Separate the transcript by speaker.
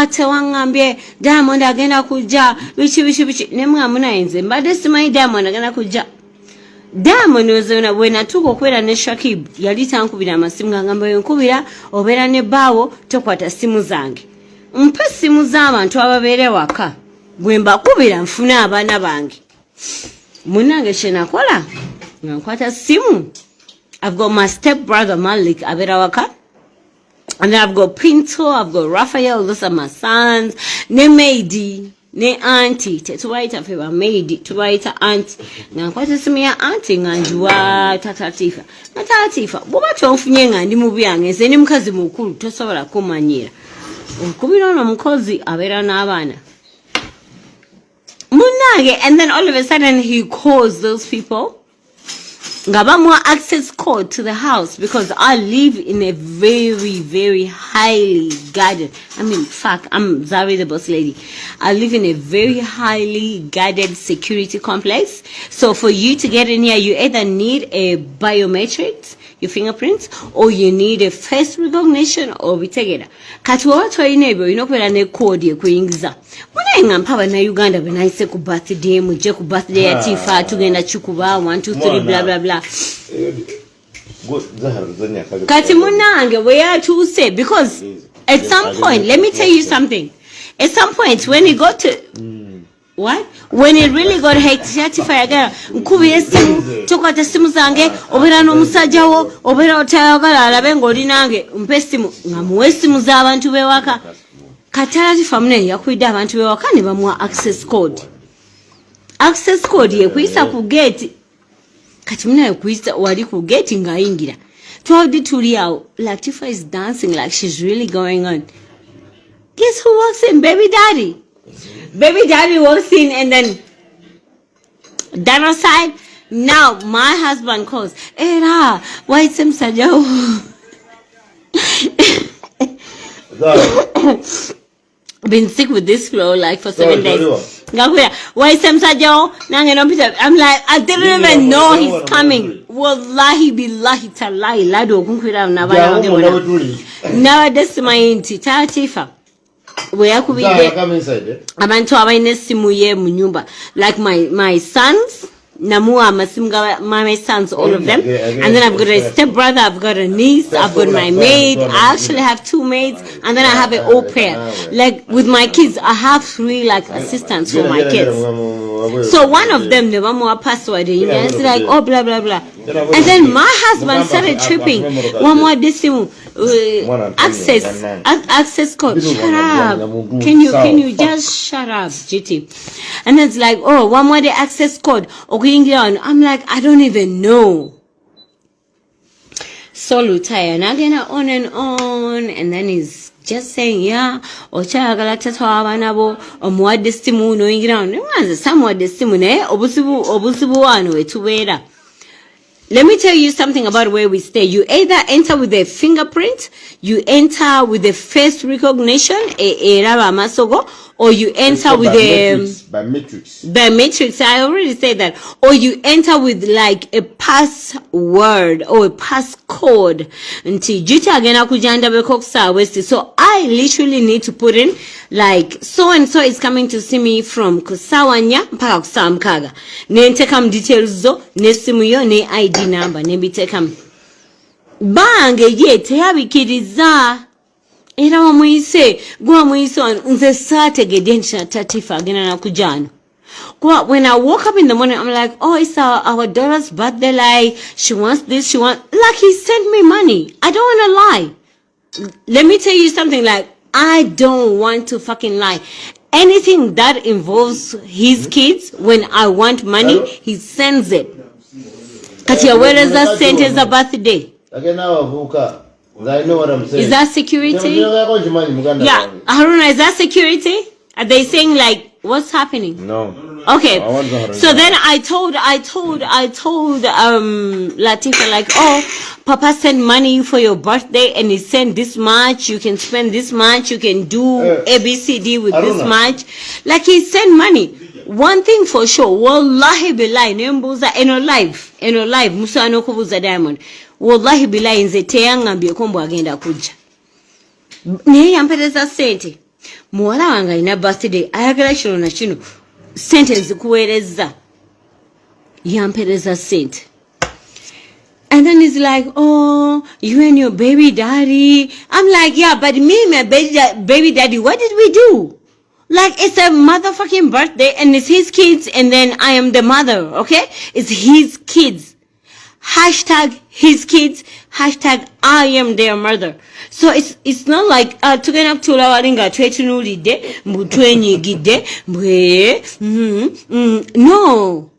Speaker 1: tewangambye Diamond agenda kujja bichi nemwamuna enze mbadde simanyi Diamond agenda kujja. Diamond wezona bwena tuko kwera ne Shakib yali tankubira amasimu ngamba yonkubira obeera ne baawo tokwata simu zange. Mpe simu z'abantu ababeere waka gwe mbakubira nfune abaana bange. Munange shenakola nkwata simu. I've got my step brother Malik abeera waka. And then I've got Pinto, I've got Raphael, those are my sons. Ne maidi, ne auntie, tetuwaita feba maidi, tuwaita auntie. Nga kwa tesimi ya auntie nganjuwa tatatifa. Na tatatifa, buba tuwafunye nga ndi mubi yange, se ni mkazi mukulu, tosobola kumanyira. Kubino na mkozi, abera na abana. Munage, and then all of a sudden he calls those people. Ngaba more access code to the house because I live in a very, very highly guarded. I mean, fuck, I'm Zari the boss lady. I live in a very highly guarded security complex. So for you to get in here, you either need a biometrics, your fingerprints, or you need a face recognition or bitegera. Katuwa watu wa inebo, inokwela ne code ye kuingiza. Muna inga mpawa na Uganda benaise ku birthday, muje ku birthday ya tifa, tugenda chukuba, 1, 2, 3, blah, blah, blah. Kati munange, we are to say, because at some point, let me tell you something. At some point, when it got to... What? When it really got hectic, nkubi esimu tokwata simu zange obera no musajja wo obera otayagala alabe ngoli nange mpe simu ngamuwe simu z'abantu bewaka katalaji famune yakwida abantu bewaka ne bamwa access code ye kuisa ku gate kati muna kuisa wali ku gate ngayingira twadi tuli awo Latifa is dancing like she's really going on. Guess who walks in? Baby daddy walks in, and then that aside, now my husband calls, Era, why it's him Sajo? Been sick with this flu like for 7 days. Why is him Sajo? I'm like, I didn't even know he's coming. Wallahi billahi talahi lado kunkwira nabana now that's my auntie Tatifa. Where could we get abantu abaine simu ye mu nyumba like my sons namua masimga my sons all of them, and then I've got a step brother, I've got a niece, I've got my maid. I actually have 2 maids, and then I have an au pair. Like with my kids I have 3 like assistants for my kids. So one of them never more password, you know, it's like oh blah blah blah. And then my husband started tripping. One more decimal access code. Shut up. Can you just shut up, GT? And it's like, oh, one more the access code. Okay, I'm like, I don't even know. So Lutaya, and again on, and then he's just saying, yeah, ochagala tatwa abanabo omwa destimu no ingira no wanza somewhat destimu ne obusibu wano etuwera. Let me tell you something about where we stay. You either enter with a fingerprint, you enter with a face recognition, or you enter with by matrix. I already said that. Or you enter with like a password or a passcode. So I literally need to put in like so and so is coming to see me from Kusawanya mpaka kusamkaga. Nentekam details zo, nesimu yo ne ID number, nebitekam. Bange ye teyabikiriza. Era wamuyise, gwa muyise nze sategedensha Tatifa agena na kujana. When I woke up in the morning, I'm like, oh, it's our daughter's birthday, like, she wants this, like, he sent me money. I don't want to lie. Let me tell you something, like, I don't want to fucking lie. Anything that involves his kids, when I want money, he sends it. Katia, where is that sent as a birthday? I know what I'm saying. Is that security? Yeah, Haruna, is that security? Are they saying like, what's happening?
Speaker 2: No.
Speaker 1: Okay. So then I told Latifa like, oh, Papa sent money for your birthday and he sent this much. You can spend this much. You can do ABCD with this much. Like he sent money. One thing for sure, wallahi billahi, nembuza eno live, musa anokubuza Diamond. Wallahi billahi nze teyangambye ko mbwagenda kujja. Naye yampeleza sente. muwala wange alina birthday ayagala kino na kino sente nzikuweereza yampereza sente. And then he's like, oh, you and your baby daddy. I'm like, yeah, but me and my baby daddy, what did we do? Like, it's a motherfucking birthday and it's his kids and then I am the mother, okay? It's his kids. Hashtag his kids. Hashtag I am their mother. So it's not like, tugenda kutula walinga twetunulidde, mbutwenyigidde, no.